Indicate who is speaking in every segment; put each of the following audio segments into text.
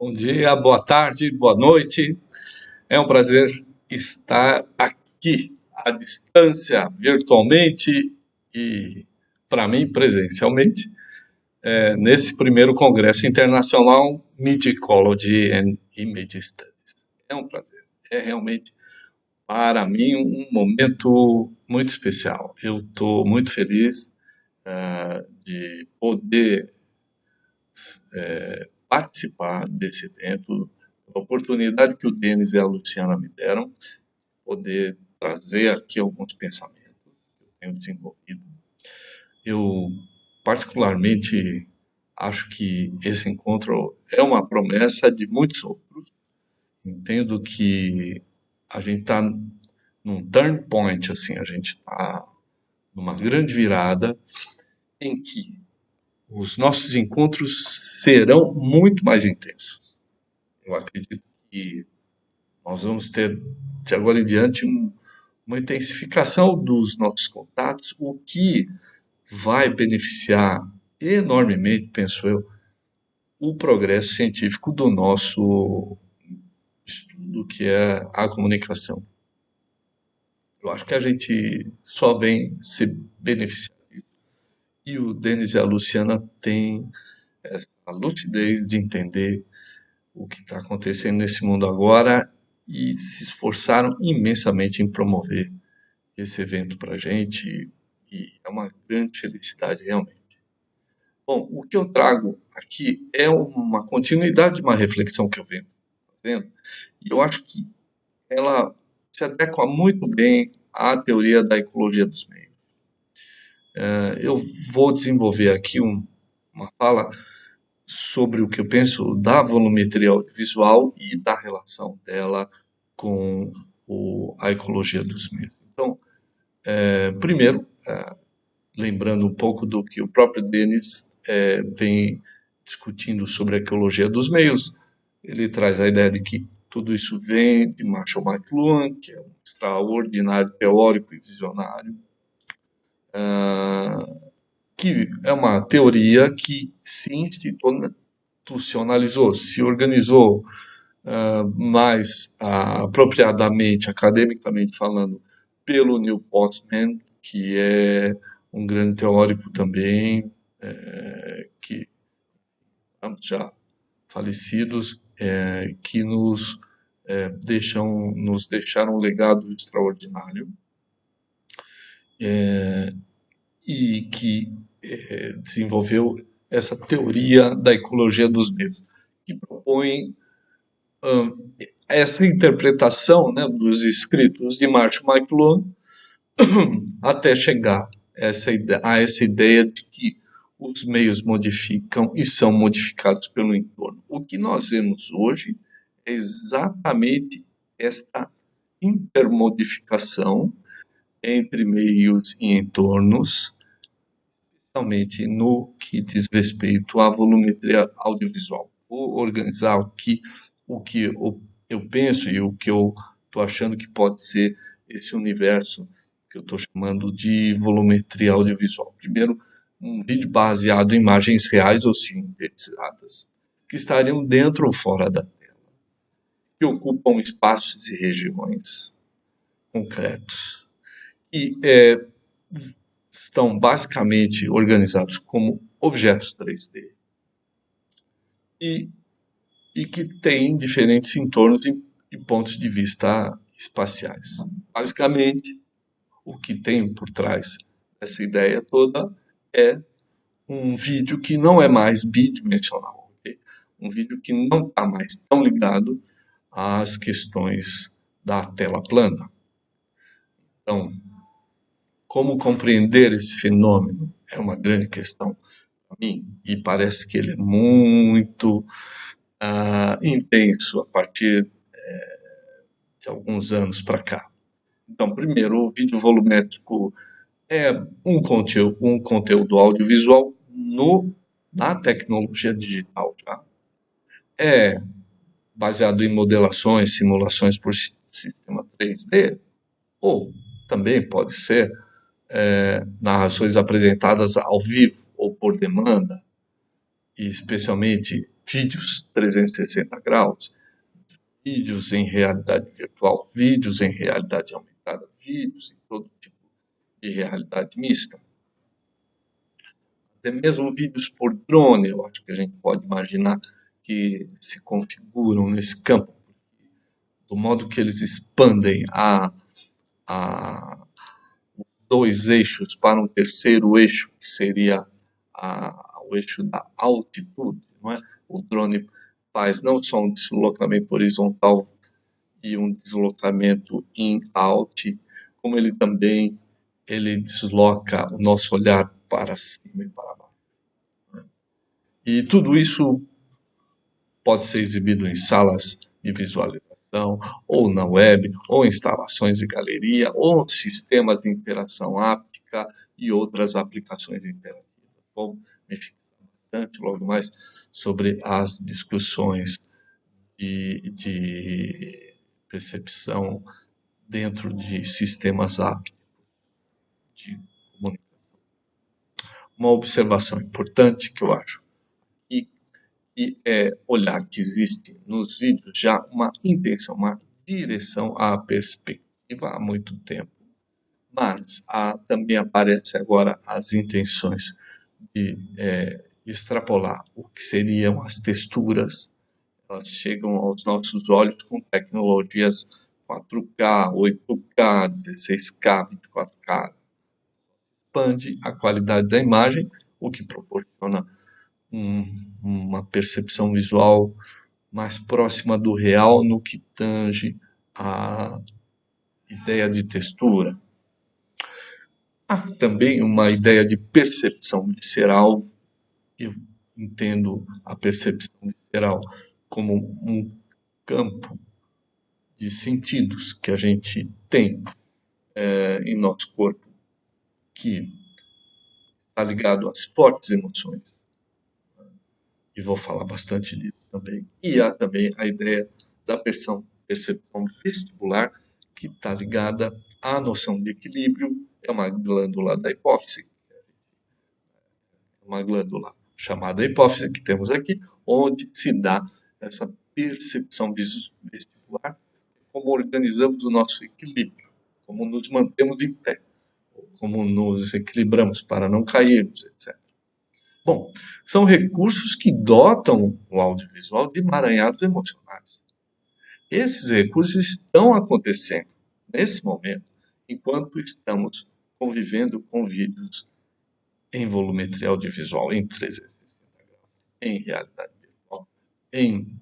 Speaker 1: Bom dia, boa tarde, boa noite. É um prazer estar aqui à distância, virtualmente e, para mim, presencialmente, nesse primeiro Congresso Internacional Midicology and Image Studies. É um prazer. É realmente, para mim, um momento muito especial. Eu estou muito feliz de poder participar desse evento, a oportunidade que o Denis e a Luciana me deram, poder trazer aqui alguns pensamentos que eu tenho desenvolvido. Eu, particularmente, acho que esse encontro é uma promessa de muitos outros. Entendo que a gente está num turn point, assim, a gente está numa grande virada em que os nossos encontros serão muito mais intensos. Eu acredito que nós vamos ter, de agora em diante, uma intensificação dos nossos contatos, o que vai beneficiar enormemente, penso eu, o progresso científico do nosso estudo, que é a comunicação. Eu acho que a gente só vem se beneficiar disso. E o Denis e a Luciana têm essa lucidez de entender o que está acontecendo nesse mundo agora e se esforçaram imensamente em promover esse evento para a gente e é uma grande felicidade realmente. Bom, o que eu trago aqui é uma continuidade de uma reflexão que eu venho fazendo e eu acho que ela se adequa muito bem à teoria da ecologia dos meios. Eu vou desenvolver aqui uma fala sobre o que eu penso da volumetria audiovisual e da relação dela com a ecologia dos meios. Então, primeiro, lembrando um pouco do que o próprio Denis vem discutindo sobre a ecologia dos meios, ele traz a ideia de que tudo isso vem de Marshall McLuhan, que é um extraordinário teórico e visionário, que é uma teoria que se institucionalizou, se organizou mais apropriadamente, academicamente falando, pelo Neil Postman, que é um grande teórico também, que ambos já falecidos, que nos deixaram um legado extraordinário. E que desenvolveu essa teoria da ecologia dos meios, que propõe essa interpretação, né, dos escritos de Marshall McLuhan até chegar a essa ideia de que os meios modificam e são modificados pelo entorno. O que nós vemos hoje é exatamente esta intermodificação entre meios e entornos, especialmente no que diz respeito à volumetria audiovisual. Vou organizar o que eu penso e o que eu estou achando que pode ser esse universo que eu estou chamando de volumetria audiovisual. Primeiro, um vídeo baseado em imagens reais ou sintetizadas, que estariam dentro ou fora da tela, que ocupam espaços e regiões concretos, e estão basicamente organizados como objetos 3D e que têm diferentes entornos e pontos de vista espaciais. Basicamente, o que tem por trás dessa ideia toda é um vídeo que não é mais bidimensional, okay? Um vídeo que não está mais tão ligado às questões da tela plana. Então, como compreender esse fenômeno é uma grande questão para mim e parece que ele é muito intenso a partir de alguns anos para cá. Então, primeiro, o vídeo volumétrico é um conteúdo audiovisual na tecnologia digital já. É baseado em modelações, simulações por sistema 3D, ou também pode ser narrações apresentadas ao vivo ou por demanda, e especialmente vídeos 360 graus, vídeos em realidade virtual, vídeos em realidade aumentada, vídeos em todo tipo de realidade mista. Até mesmo vídeos por drone, eu acho que a gente pode imaginar que se configuram nesse campo, do modo que eles expandem os dois eixos para um terceiro eixo, que seria o eixo da altitude, não é? O drone faz não só um deslocamento horizontal e um deslocamento em alt, como ele também desloca o nosso olhar para cima e para baixo, né? E tudo isso pode ser exibido em salas de visualização, ou na web, ou instalações de galeria, ou sistemas de interação áptica e outras aplicações interativas. Vou me fixar bastante logo mais sobre as discussões de percepção dentro de sistemas ápticos de comunicação. Uma observação importante que eu acho e é olhar que existe nos vídeos já uma intenção, uma direção à perspectiva há muito tempo, mas também aparece agora as intenções de extrapolar o que seriam as texturas. Elas chegam aos nossos olhos com tecnologias 4K, 8K, 16K, 24K. Expande a qualidade da imagem, o que proporciona uma percepção visual mais próxima do real no que tange a ideia de textura. Há também uma ideia de percepção visceral. Eu entendo a percepção visceral como um campo de sentidos que a gente tem em nosso corpo, que está ligado às fortes emoções. E vou falar bastante disso também. E há também a ideia da percepção vestibular, que está ligada à noção de equilíbrio. É uma glândula da hipófise, uma glândula chamada hipófise que temos aqui, onde se dá essa percepção vestibular, como organizamos o nosso equilíbrio, como nos mantemos em pé, como nos equilibramos para não cairmos, etc. Bom, são recursos que dotam o audiovisual de emaranhados emocionais. Esses recursos estão acontecendo nesse momento, enquanto estamos convivendo com vídeos em volumetria audiovisual, em 360 graus, em realidade virtual, em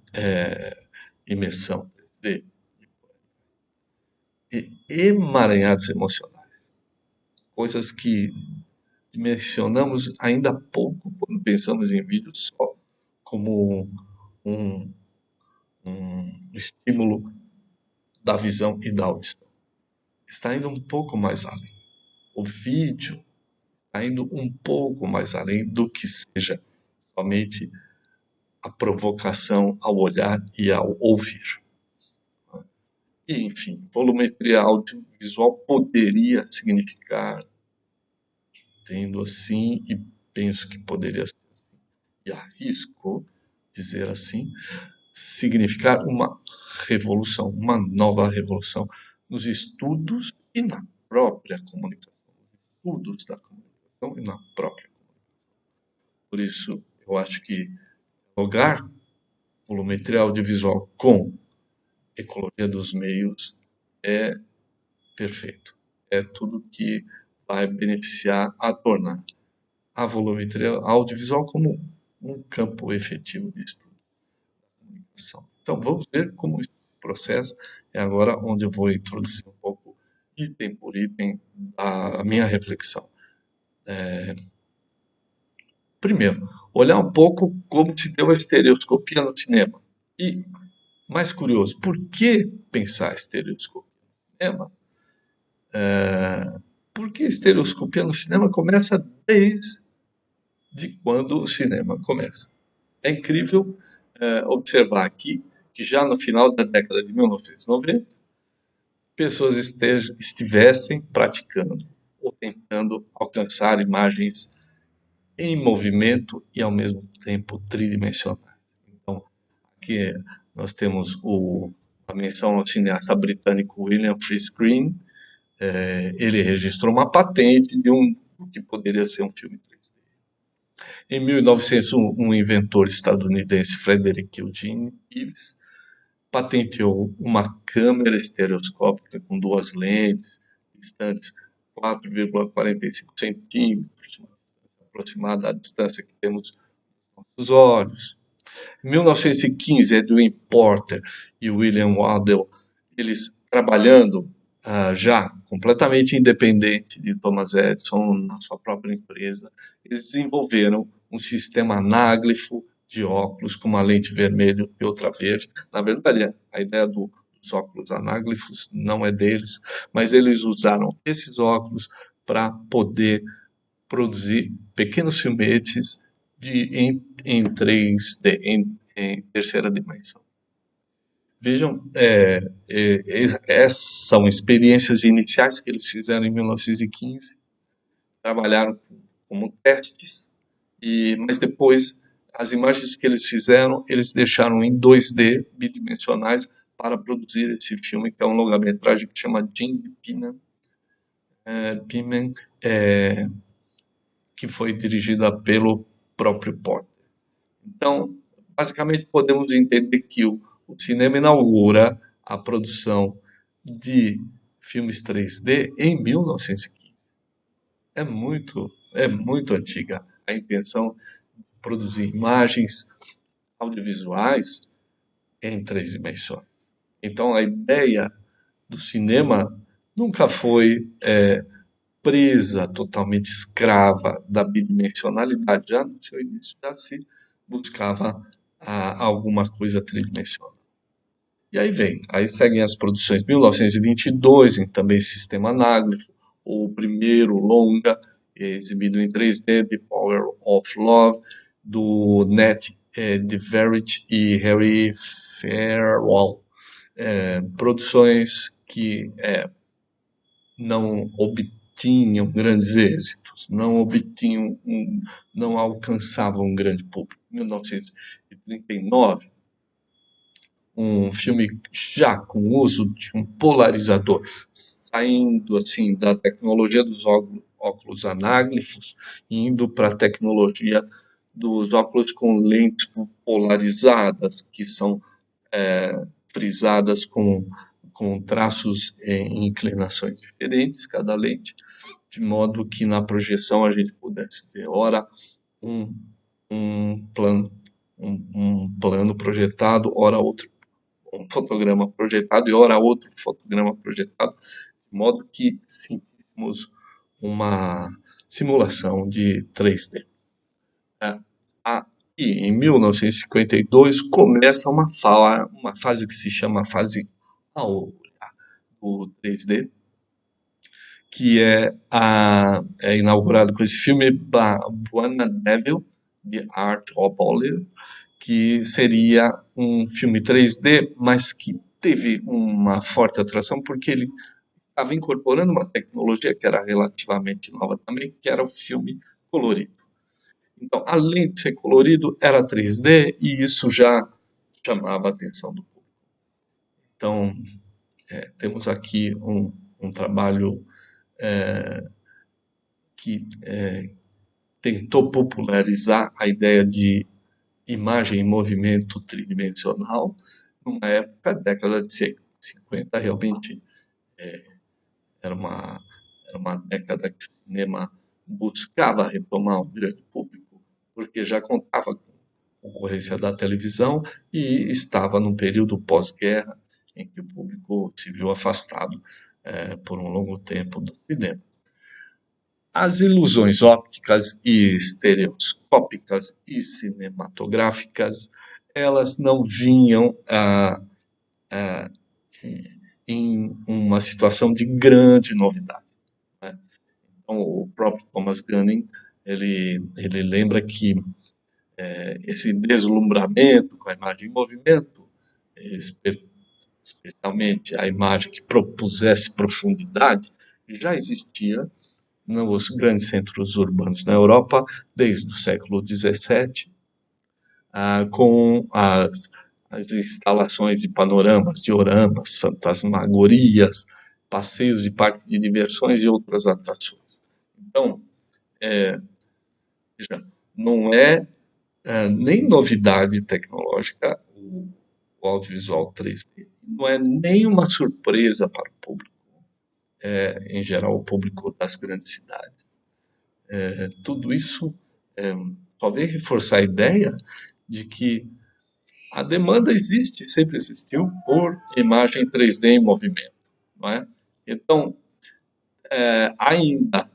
Speaker 1: imersão 3D, e emaranhados emocionais. Coisas que dimensionamos ainda há pouco quando pensamos em vídeo só como um estímulo da visão e da audição. Está indo um pouco mais além. O vídeo está indo um pouco mais além do que seja somente a provocação ao olhar e ao ouvir. E, enfim, volumetria audiovisual poderia significar, entendo assim e penso que poderia ser assim, e arrisco dizer assim, significar uma revolução, uma nova revolução nos estudos e na própria comunicação. Estudos da comunicação e na própria comunicação. Por isso, eu acho que jogar volumetria audiovisual com ecologia dos meios é perfeito. É tudo que vai beneficiar a tornar a volumetria audiovisual como um campo efetivo de estudo da comunicação. Então, vamos ver como isso se processa. É agora onde eu vou introduzir um pouco, item por item, a minha reflexão. Primeiro, olhar um pouco como se deu a estereoscopia no cinema. E, mais curioso, por que pensar estereoscopia no cinema? Porque a estereoscopia no cinema começa desde quando o cinema começa. É incrível observar aqui que já no final da década de 1990, pessoas estivessem praticando ou tentando alcançar imagens em movimento e ao mesmo tempo tridimensionais. que nós temos a menção ao cineasta britânico William Friese-Greene. Ele registrou uma patente do que poderia ser um filme 3D. Em 1900, um inventor estadunidense, Frederick Eugene Ives, patenteou uma câmera estereoscópica com duas lentes distantes 4,45 centímetros, aproximada à distância que temos dos nossos olhos. Em 1915, Edwin Porter e William Waddell, eles trabalhando já completamente independente de Thomas Edison na sua própria empresa, eles desenvolveram um sistema anáglifo de óculos com uma lente vermelha e outra verde. Na verdade, a ideia dos óculos anáglifos não é deles, mas eles usaram esses óculos para poder produzir pequenos filmetes em 3D, em terceira dimensão. Vejam, essas são experiências iniciais que eles fizeram em 1915, trabalharam como testes, mas depois as imagens que eles fizeram, eles deixaram em 2D bidimensionais para produzir esse filme, que é um longa-metragem que chama Jim Pimen, que foi dirigida pelo próprio Porter. Então, basicamente podemos entender que o cinema inaugura a produção de filmes 3D em 1915. É muito antiga a intenção de produzir imagens audiovisuais em 3 dimensões. Então, a ideia do cinema nunca foi presa, totalmente escrava da bidimensionalidade. Já no seu início já se buscava alguma coisa tridimensional. E aí seguem as produções. 1922, em também sistema anágrafo, o primeiro longa exibido em 3D, The Power of Love, do Nat Everett e Harry Fairwall. Produções que não obtinham grandes êxitos, não alcançavam um grande público. Em 1939, um filme já com o uso de um polarizador, saindo assim da tecnologia dos óculos anáglifos e indo para a tecnologia dos óculos com lentes polarizadas, que são frisadas com traços em inclinações diferentes, cada lente, de modo que na projeção a gente pudesse ver, ora um plano projetado, ora outro, um fotograma projetado e ora outro fotograma projetado, de modo que sentimos uma simulação de 3D. E em 1952 começa uma fase que se chama fase áurea do 3D, que é inaugurado com esse filme Buana Devil, The Art of Oliver, que seria um filme 3D, mas que teve uma forte atração porque ele estava incorporando uma tecnologia que era relativamente nova também, que era o filme colorido. Então, além de ser colorido, era 3D e isso já chamava a atenção do público. Então, temos aqui um trabalho que tentou popularizar a ideia de imagem em movimento tridimensional, numa época, década de 50, realmente era uma década que o cinema buscava retomar um grande público, porque já contava com a concorrência da televisão e estava num período pós-guerra em que o público se viu afastado por um longo tempo do cinema. As ilusões ópticas e estereoscópicas e cinematográficas, elas não vinham em uma situação de grande novidade, né? Então, o próprio Thomas Gunning, ele lembra que esse deslumbramento com a imagem em movimento, especialmente a imagem que propusesse profundidade, já existia nos grandes centros urbanos na Europa desde o século XVII, com as as instalações de panoramas, dioramas, fantasmagorias, passeios de parque de diversões e outras atrações. Então, veja, não é nem novidade tecnológica o audiovisual 3D. Não é nem uma surpresa para o público, em geral, o público das grandes cidades. Tudo isso só vem reforçar a ideia de que a demanda existe, sempre existiu, por imagem 3D em movimento, não é? Então, ainda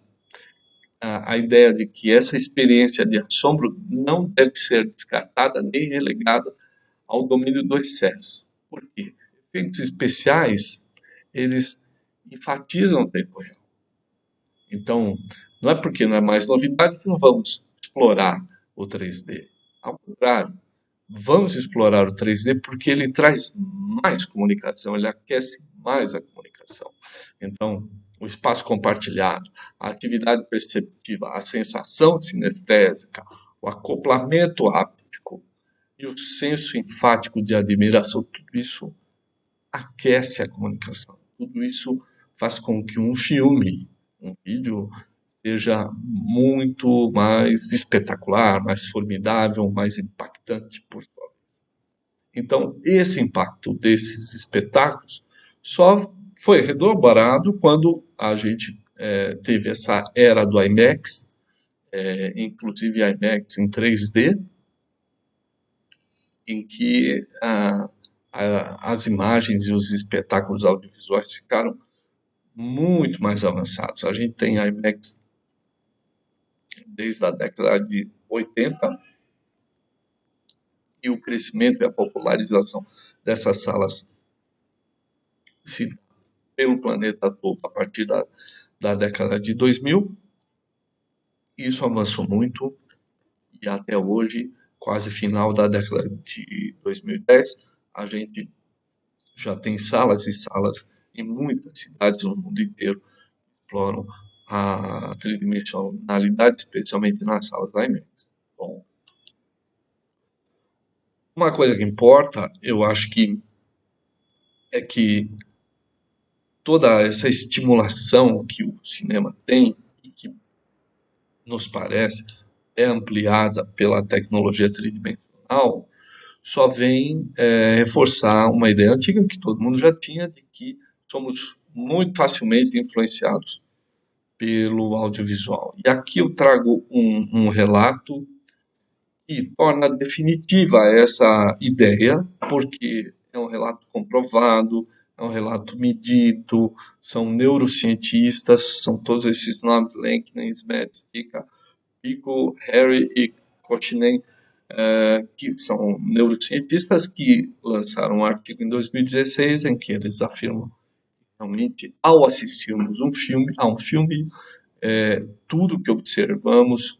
Speaker 1: a ideia de que essa experiência de assombro não deve ser descartada nem relegada ao domínio do excesso. Por quê? Efeitos especiais, eles enfatizam o tempo real. Então, não é porque não é mais novidade que não vamos explorar o 3D. Ao contrário, vamos explorar o 3D porque ele traz mais comunicação, ele aquece mais a comunicação. Então, o espaço compartilhado, a atividade perceptiva, a sensação sinestésica, o acoplamento áptico e o senso enfático de admiração, tudo isso aquece a comunicação. Tudo isso faz com que um filme, um vídeo, seja muito mais espetacular, mais formidável, mais impactante por sua vez. Então, esse impacto desses espetáculos só foi redobrado quando a gente teve essa era do IMAX, inclusive IMAX em 3D, em que as imagens e os espetáculos audiovisuais ficaram muito mais avançados. A gente tem IMAX desde a década de 80 e o crescimento e a popularização dessas salas se dá pelo planeta todo a partir da década de 2000. Isso avançou muito e até hoje, quase final da década de 2010, a gente já tem salas e salas em muitas cidades no mundo inteiro que exploram a tridimensionalidade, especialmente nas salas da IMAX. Bom, uma coisa que importa, eu acho que é que toda essa estimulação que o cinema tem e que nos parece é ampliada pela tecnologia tridimensional, só vem reforçar uma ideia antiga que todo mundo já tinha de que somos muito facilmente influenciados pelo audiovisual. E aqui eu trago um relato que torna definitiva essa ideia, porque é um relato comprovado, é um relato medido, são neurocientistas, são todos esses nomes, Lenkinen, Smets, Stika, Pico, Harry e Kochinen, que são neurocientistas que lançaram um artigo em 2016 em que eles afirmam realmente, ao assistirmos a um filme, tudo que observamos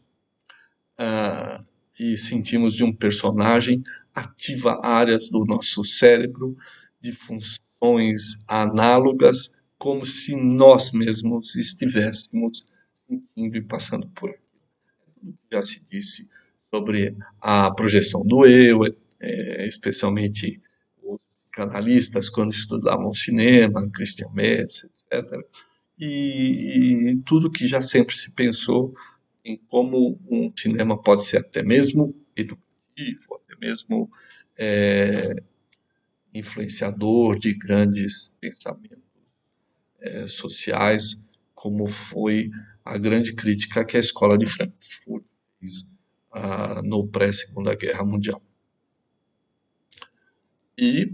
Speaker 1: e sentimos de um personagem ativa áreas do nosso cérebro de funções análogas, como se nós mesmos estivéssemos sentindo e passando por aquilo. Já se disse sobre a projeção do eu, especialmente os canalistas quando estudavam cinema, Christian Metz, etc. E tudo que já sempre se pensou em como um cinema pode ser até mesmo educativo, até mesmo influenciador de grandes pensamentos sociais, como foi a grande crítica que a Escola de Frankfurt fez no pré-Segunda Guerra Mundial. E,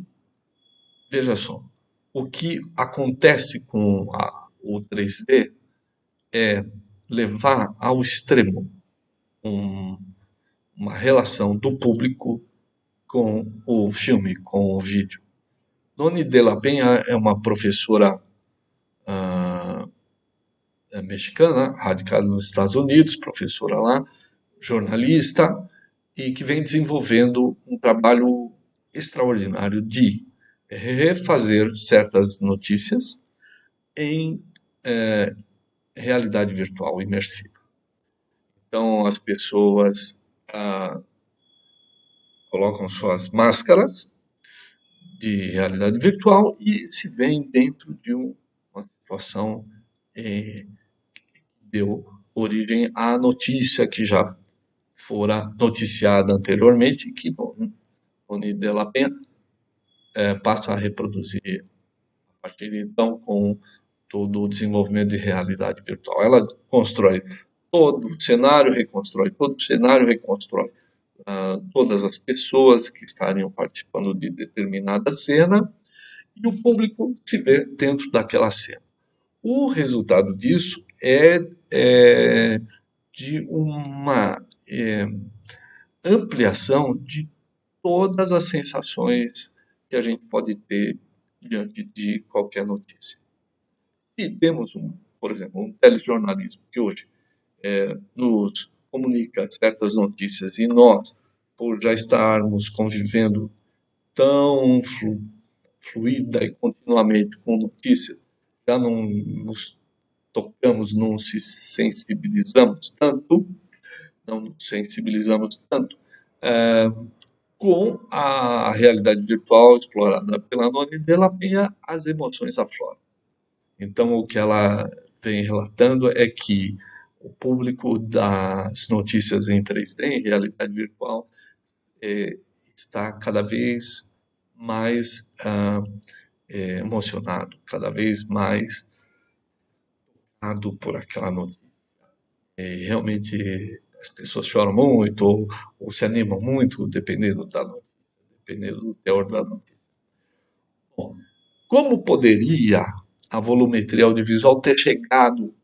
Speaker 1: veja só, o que acontece com o 3D é levar ao extremo uma relação do público com o filme, com o vídeo. Noni de la Penha é uma professora mexicana, radicada nos Estados Unidos, professora lá, jornalista, e que vem desenvolvendo um trabalho extraordinário de refazer certas notícias em realidade virtual imersiva. Então, as pessoas colocam suas máscaras de realidade virtual e se veem dentro de uma situação que deu origem à notícia que já fora noticiada anteriormente, que Tony Della Penha passa a reproduzir a partir de então com todo o desenvolvimento de realidade virtual. Ela constrói todo o cenário, reconstrói todo o cenário, reconstrói todas as pessoas que estariam participando de determinada cena e o público se vê dentro daquela cena. O resultado disso é de uma ampliação de todas as sensações que a gente pode ter diante de qualquer notícia. Se temos, por exemplo, um telejornalismo que hoje nos comunica certas notícias e nós, por já estarmos convivendo tão fluida e continuamente com notícias, já não nos tocamos, não se sensibilizamos tanto, não nos sensibilizamos tanto com a realidade virtual explorada pela Noni Della Penha, as emoções afloram. Então, o que ela vem relatando é que o público das notícias em 3D, em realidade virtual, está cada vez mais emocionado, cada vez mais tocado por aquela notícia. Realmente as pessoas choram muito ou se animam muito, dependendo da notícia, dependendo do teor da notícia. Bom, como poderia a volumetria audiovisual ter chegado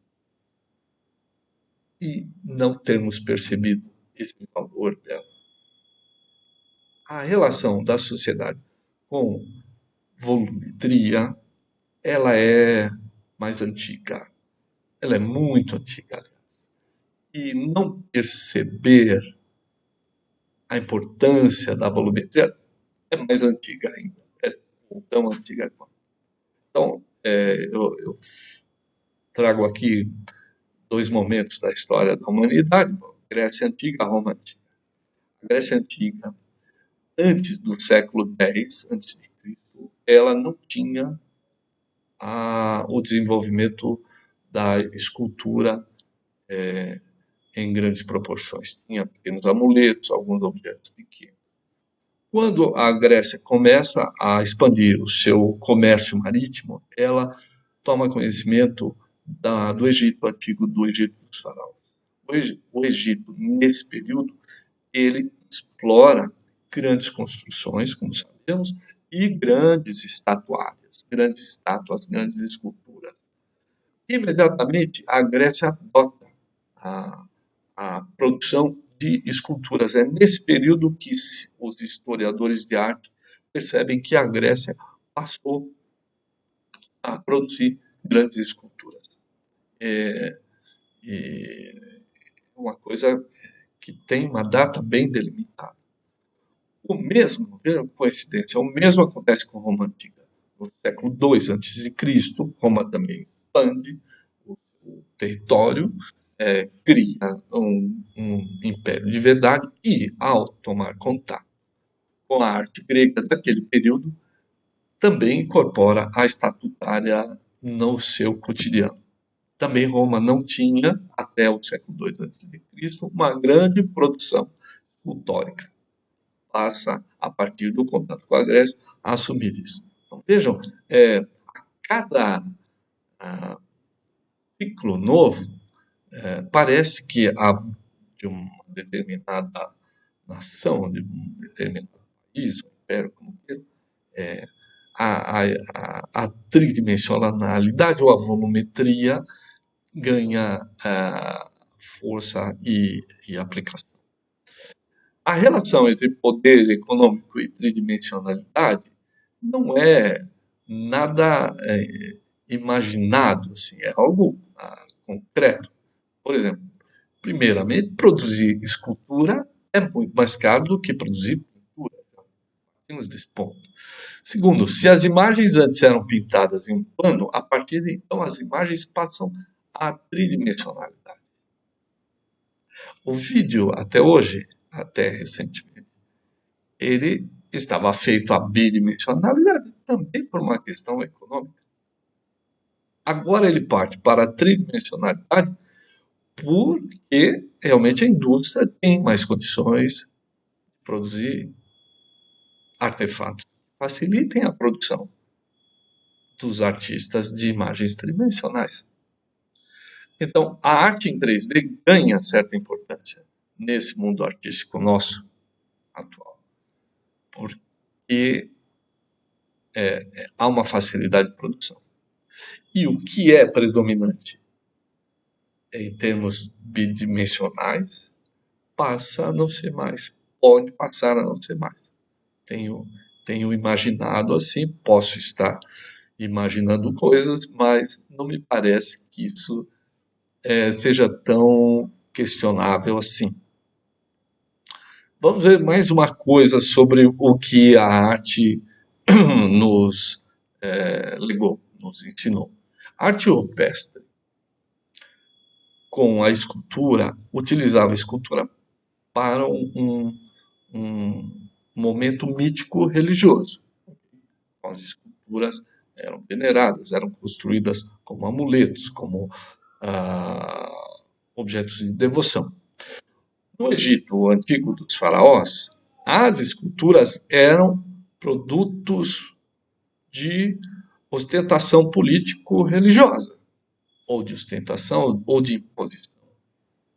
Speaker 1: e não termos percebido esse valor dela? A relação da sociedade com volumetria, ela é mais antiga. Ela é muito antiga, aliás. E não perceber a importância da volumetria é mais antiga ainda. É tão antiga quanto. Então, eu trago aqui 2 momentos da história da humanidade, Grécia Antiga e Roma Antiga. A Grécia Antiga, antes do século X a.C., ela não tinha o desenvolvimento da escultura em grandes proporções. Tinha pequenos amuletos, alguns objetos pequenos. Quando a Grécia começa a expandir o seu comércio marítimo, ela toma conhecimento do Egito antigo, do Egito dos faraós. O Egito, nesse período, ele explora grandes construções, como sabemos, e grandes estatuárias, grandes estátuas, grandes esculturas. Imediatamente, a Grécia adota a produção de esculturas. É nesse período que os historiadores de arte percebem que a Grécia passou a produzir grandes esculturas. É uma coisa que tem uma data bem delimitada. O mesmo, veja que coincidência, o mesmo acontece com Roma Antiga. No século II a.C., Roma também expande o território, cria um império de verdade e, ao tomar contato com a arte grega daquele período, também incorpora a estatutária no seu cotidiano. Também Roma não tinha, até o século II a.C., uma grande produção escultórica. Passa, a partir do contato com a Grécia, a assumir isso. Então, vejam, cada ciclo novo parece que de uma determinada nação, de um determinado país, um império, como queira, a tridimensionalidade ou a volumetria ganha força e aplicação. A relação entre poder econômico e tridimensionalidade não é nada imaginado, assim, é algo concreto. Por exemplo, primeiramente, produzir escultura é muito mais caro do que produzir pintura. Partimos desse ponto. Segundo, se as imagens antes eram pintadas em um plano, a partir de então as imagens passam à tridimensionalidade. O vídeo, até hoje, até recentemente, ele estava feito a bidimensionalidade também por uma questão econômica. Agora ele parte para a tridimensionalidade porque realmente a indústria tem mais condições de produzir artefatos que facilitem a produção dos artistas de imagens tridimensionais. Então, a arte em 3D ganha certa importância nesse mundo artístico nosso atual, porque há uma facilidade de produção. E o que é predominante em termos bidimensionais passa a não ser mais, pode passar a não ser mais. Tenho imaginado assim, posso estar imaginando coisas, mas não me parece que isso seja tão questionável assim. Vamos ver mais uma coisa sobre o que a arte nos legou, nos ensinou. A arte rupestre, com a escultura, utilizava a escultura para um momento mítico religioso. As esculturas eram veneradas, eram construídas como amuletos, como objetos de devoção. No Egito antigo dos faraós, as esculturas eram produtos de ostentação político-religiosa, ou de ostentação ou de imposição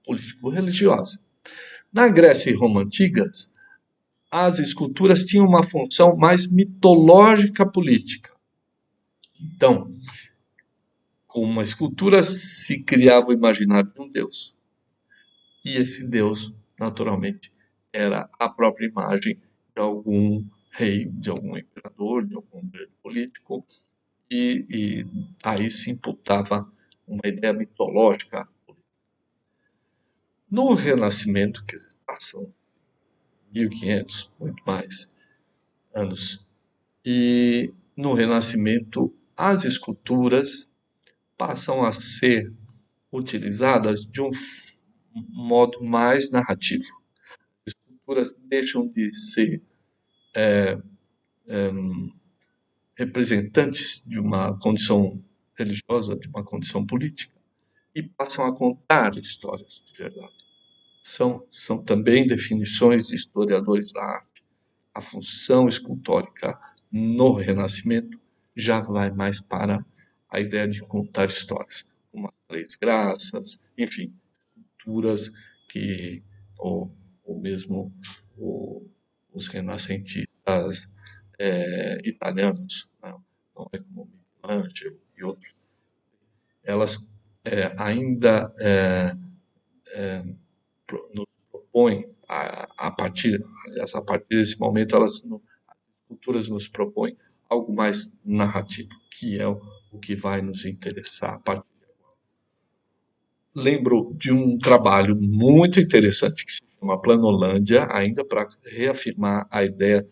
Speaker 1: político-religiosa. Na Grécia e Roma antigas, as esculturas tinham uma função mais mitológica política. Então, com uma escultura se criava o imaginário de um deus. E esse deus, naturalmente, era a própria imagem de algum rei, de algum imperador, de algum grande político, e aí se imputava uma ideia mitológica. No Renascimento, que passam 1500, muito mais anos, e no Renascimento as esculturas passam a ser utilizadas de um modo mais narrativo. As esculturas deixam de ser representantes de uma condição religiosa, de uma condição política, e passam a contar histórias de verdade. São também definições de historiadores da arte. A função escultórica no Renascimento já vai mais para a ideia de contar histórias, como as Três Graças, enfim, culturas que, ou mesmo os renascentistas italianos, não é como Michelangelo e outros, elas ainda nos propõem, a partir desse momento, as culturas nos propõem algo mais narrativo, que é o que vai nos interessar a partir de agora. Lembro de um trabalho muito interessante que se chama Planolândia, ainda para reafirmar a ideia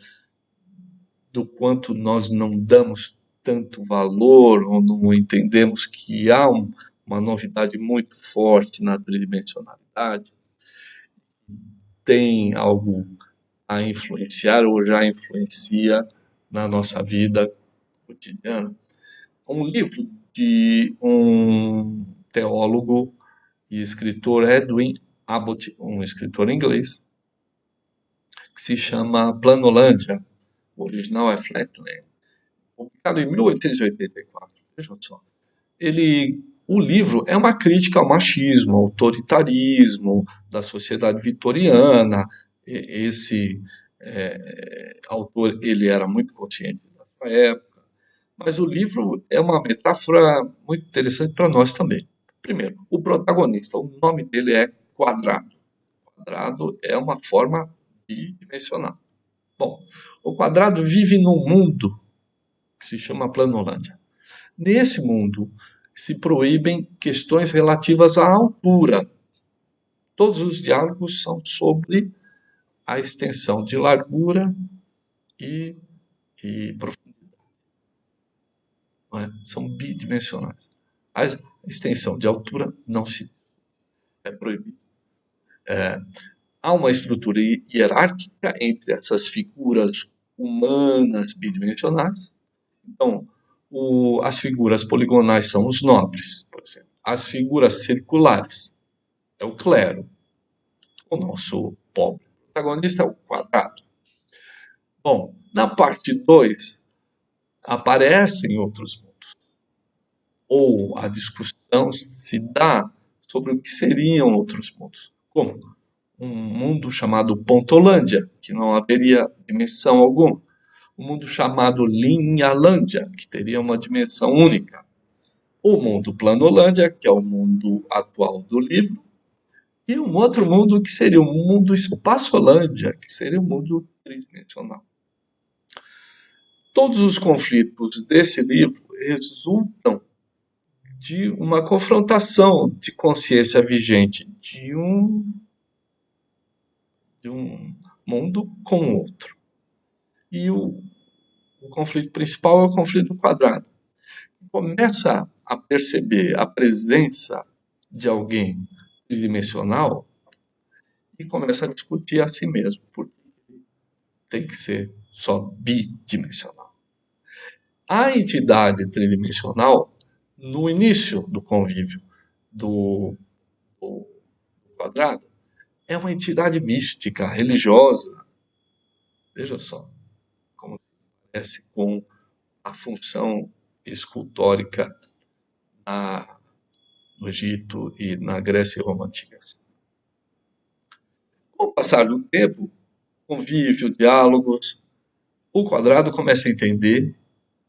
Speaker 1: do quanto nós não damos tanto valor ou não entendemos que há uma novidade muito forte na tridimensionalidade. Tem algo a influenciar ou já influencia na nossa vida cotidiana. Um livro de um teólogo e escritor, Edwin Abbott, um escritor inglês, que se chama Planolândia, o original é Flatland, publicado em 1884. Vejam só. O livro é uma crítica ao machismo, ao autoritarismo da sociedade vitoriana. Esse autor ele era muito consciente da sua época, mas o livro é uma metáfora muito interessante para nós também. Primeiro, o protagonista, o nome dele é Quadrado. Quadrado é uma forma bidimensional. Bom, o Quadrado vive num mundo que se chama Planolândia. Nesse mundo se proíbem questões relativas à altura. Todos os diálogos são sobre a extensão de largura e profundidade. Não é? São bidimensionais. A extensão de altura não se é proibida. Há uma estrutura hierárquica entre essas figuras humanas bidimensionais. Então, as figuras poligonais são os nobres, por exemplo. As figuras circulares é o clero. O nosso pobre protagonista é o quadrado. Bom, na parte 2, aparecem outros mundos. Ou a discussão se dá sobre o que seriam outros mundos. Como um mundo chamado Pontolândia, que não haveria dimensão alguma. Um mundo chamado Linhalândia, que teria uma dimensão única. O mundo Planolândia, que é o mundo atual do livro. E um outro mundo que seria o mundo Espaçolândia, que seria o mundo tridimensional. Todos os conflitos desse livro resultam de uma confrontação de consciência vigente de um mundo com outro. E o conflito principal é o conflito do quadrado. Começa a perceber a presença de alguém tridimensional e começa a discutir a si mesmo, porque tem que ser só bidimensional. A entidade tridimensional, no início do convívio do quadrado, é uma entidade mística, religiosa. Veja só como parece com a função escultórica no Egito e na Grécia Roma antigas. Com o passar do tempo, convívio, diálogos, o quadrado começa a entender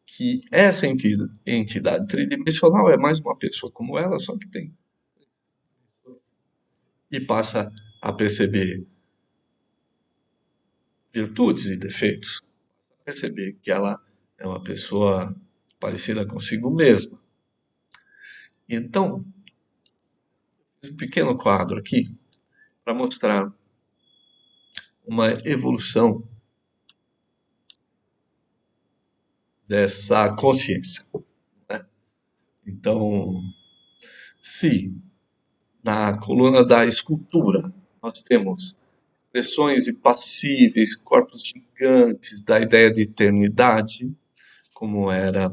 Speaker 1: que essa entidade tridimensional é mais uma pessoa como ela, só que tem. E passa a perceber virtudes e defeitos. Perceber que ela é uma pessoa parecida consigo mesma. Então, um pequeno quadro aqui para mostrar uma evolução dessa consciência. Né? Então, se na coluna da escultura nós temos expressões impassíveis, corpos gigantes da ideia de eternidade, como era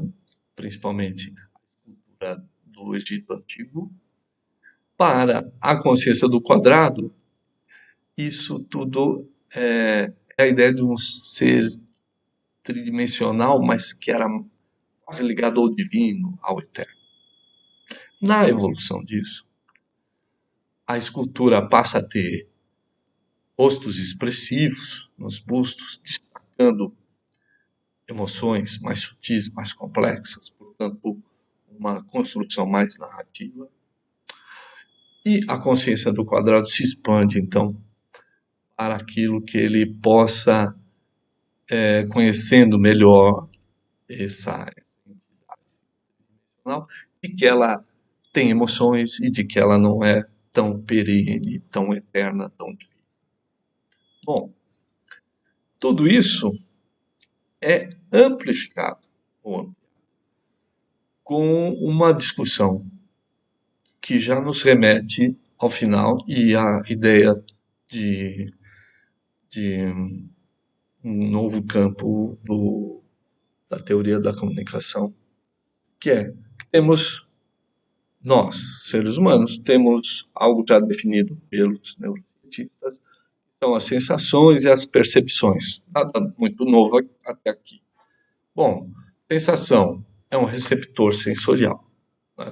Speaker 1: principalmente a escultura do Egito Antigo, para a consciência do quadrado, isso tudo é a ideia de um ser tridimensional, mas que era quase ligado ao divino, ao eterno. Na evolução disso, a escultura passa a ter rostos expressivos nos bustos, destacando emoções mais sutis, mais complexas, portanto, uma construção mais narrativa. E a consciência do quadrado se expande, então, para aquilo que ele possa, conhecendo melhor essa entidade tridimensional, de que ela tem emoções e de que ela não é tão perene, tão eterna, tão divina. Bom, tudo isso é amplificado com uma discussão que já nos remete ao final e à ideia de um novo campo da teoria da comunicação, que é que temos nós, seres humanos, temos algo já definido pelos neurocientistas, são as sensações e as percepções. Nada muito novo até aqui. Bom, sensação é um receptor sensorial.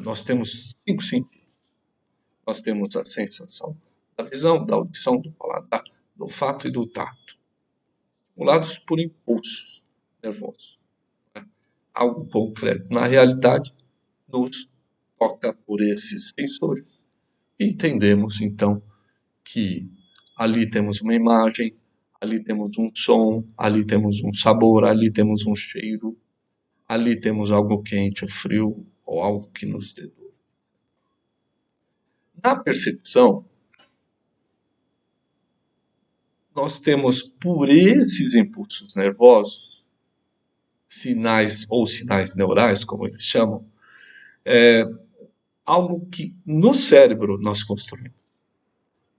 Speaker 1: Nós temos 5 sentidos. Nós temos a sensação da visão, da audição, do paladar, do olfato e do tato, estimulados por impulsos nervosos. Algo concreto. Na realidade, nos toca por esses sensores. E entendemos, então, que ali temos uma imagem, ali temos um som, ali temos um sabor, ali temos um cheiro, ali temos algo quente ou frio, ou algo que nos dedura. Na percepção, nós temos por esses impulsos nervosos, sinais ou sinais neurais, como eles chamam, algo que no cérebro nós construímos,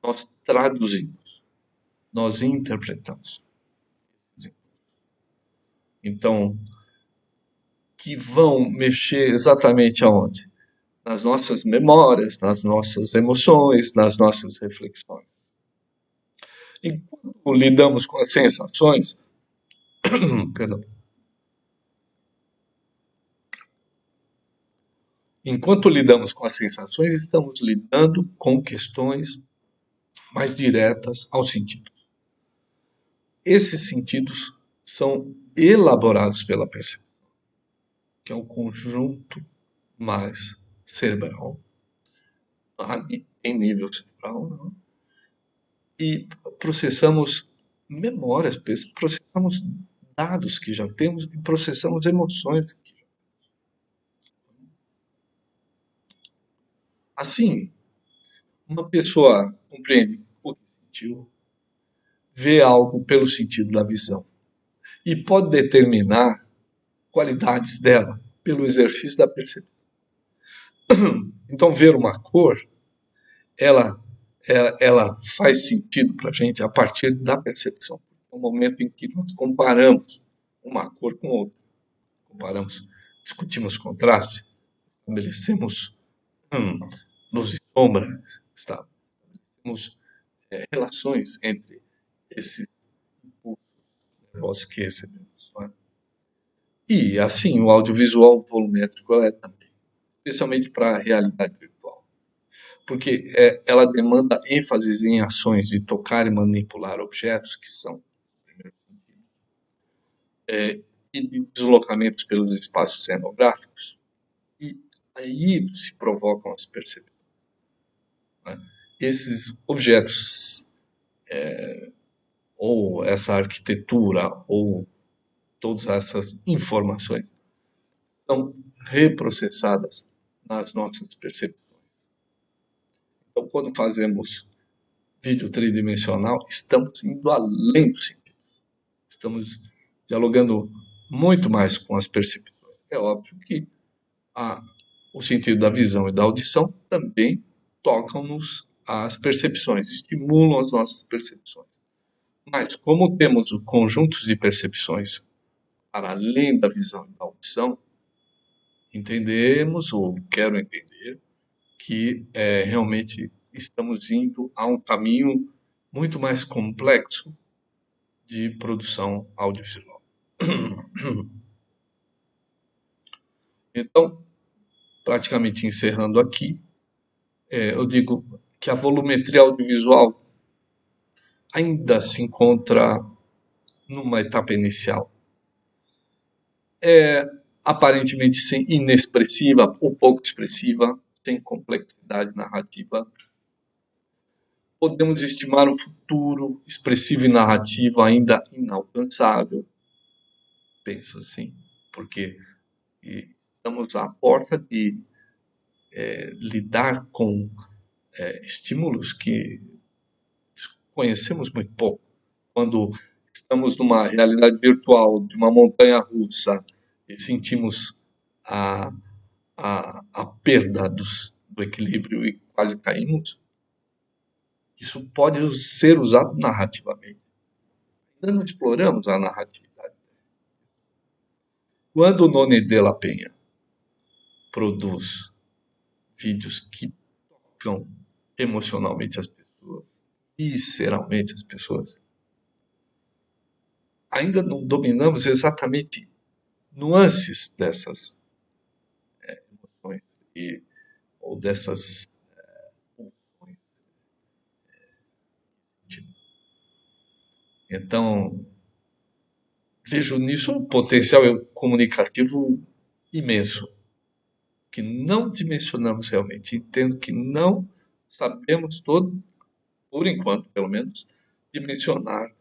Speaker 1: nós traduzimos, nós interpretamos. Então, que vão mexer exatamente aonde? Nas nossas memórias, nas nossas emoções, nas nossas reflexões. Enquanto lidamos com as sensações, perdão, enquanto lidamos com as sensações, estamos lidando com questões mais diretas aos sentidos. Esses sentidos são elaborados pela percepção, que é um conjunto mais cerebral, em nível cerebral, não? E processamos memórias, processamos dados que já temos e processamos emoções que já temos. Assim, uma pessoa compreende o que sentiu, vê algo pelo sentido da visão e pode determinar qualidades dela pelo exercício da percepção. Então, ver uma cor, ela, ela faz sentido para a gente a partir da percepção. É o momento em que nós comparamos uma cor com outra. Comparamos, discutimos contraste, estabelecemos luz e sombra, estabelecemos relações entre esses impulsos nervosos que recebemos. Não é? E assim, o audiovisual volumétrico é também, especialmente para a realidade virtual. Porque ela demanda ênfases em ações de tocar e manipular objetos, que são e de deslocamentos pelos espaços cenográficos, e aí se provocam as percepções. Né? Esses objetos, ou essa arquitetura, ou todas essas informações, são reprocessadas nas nossas percepções. Então, quando fazemos vídeo tridimensional, estamos indo além do sentido. Estamos dialogando muito mais com as percepções. É óbvio que o sentido da visão e da audição também tocam-nos as percepções, estimulam as nossas percepções. Mas como temos conjuntos de percepções para além da visão e da audição, entendemos, ou quero entender, que realmente estamos indo a um caminho muito mais complexo de produção audiovisual. Então, praticamente encerrando aqui, eu digo que a volumetria audiovisual ainda se encontra numa etapa inicial. É aparentemente inexpressiva ou pouco expressiva, sem complexidade narrativa. Podemos estimar um futuro expressivo e narrativo ainda inalcançável. Penso assim, porque estamos à porta de lidar com estímulos que conhecemos muito pouco. Quando estamos numa realidade virtual de uma montanha russa e sentimos a perda do equilíbrio e quase caímos, isso pode ser usado narrativamente. Ainda não exploramos a narratividade. Quando o Noni de la Penha produz vídeos que tocam emocionalmente as pessoas, visceralmente as pessoas, ainda não dominamos exatamente nuances dessas emoções ou dessas pulsões. Então, vejo nisso um potencial comunicativo imenso, que não dimensionamos realmente. Entendo que não sabemos todo, por enquanto, pelo menos, dimensionar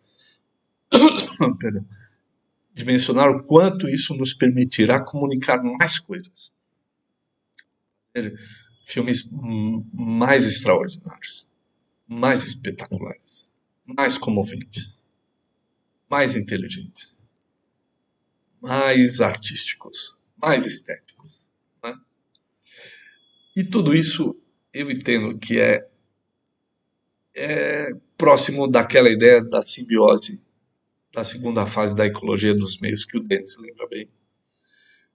Speaker 1: dimensionar o quanto isso nos permitirá comunicar mais coisas. Filmes mais extraordinários, mais espetaculares, mais comoventes, mais inteligentes, mais artísticos, mais estéticos. Né? E tudo isso eu entendo que é próximo daquela ideia da simbiose da segunda fase da ecologia dos meios, que o Denis lembra bem,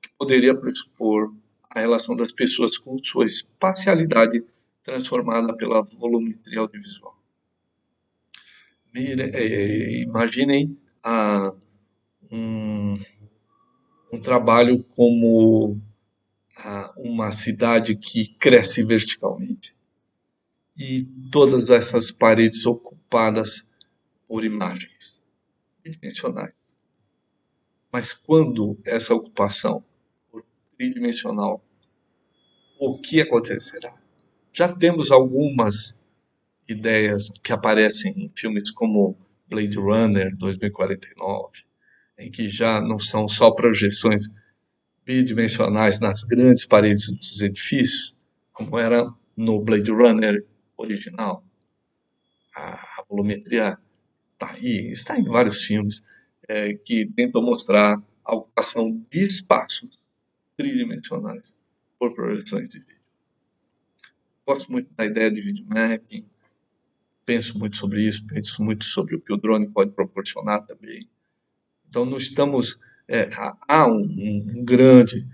Speaker 1: que poderia pressupor a relação das pessoas com sua espacialidade transformada pela volumetria audiovisual. Imaginem um trabalho como uma cidade que cresce verticalmente e todas essas paredes ocupadas por imagens tridimensionais. Mas quando essa ocupação for tridimensional, o que acontecerá? Já temos algumas ideias que aparecem em filmes como Blade Runner 2049, em que já não são só projeções bidimensionais nas grandes paredes dos edifícios, como era no Blade Runner original. A volumetria está aí, está em vários filmes que tentam mostrar a ocupação de espaços tridimensionais por projeções de vídeo. Gosto muito da ideia de videomapping, penso muito sobre isso, penso muito sobre o que o drone pode proporcionar também. Então, não estamos. Há um grande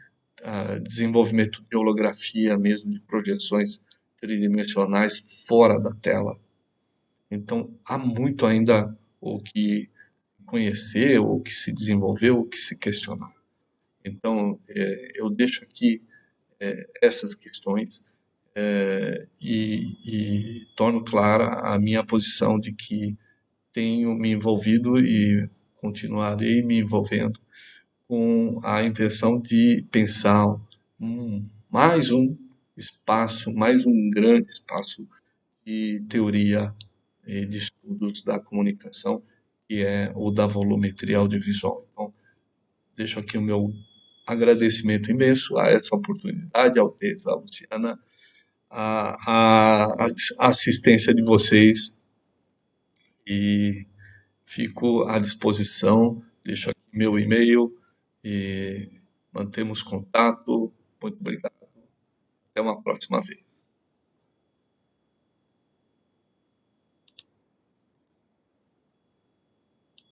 Speaker 1: desenvolvimento de holografia, mesmo de projeções tridimensionais fora da tela. Então, há muito ainda o que conhecer, o que se desenvolver, o que se questionar. Então, eu deixo aqui essas questões e torno clara a minha posição de que tenho me envolvido e continuarei me envolvendo com a intenção de pensar mais um espaço, mais um grande espaço de teoria e de estudos da comunicação, que é o da volumetria audiovisual. Então, deixo aqui o meu agradecimento imenso a essa oportunidade, ao Denis, à Luciana, a assistência de vocês e fico à disposição. Deixo aqui meu e-mail e mantemos contato. Muito obrigado. Até uma próxima vez.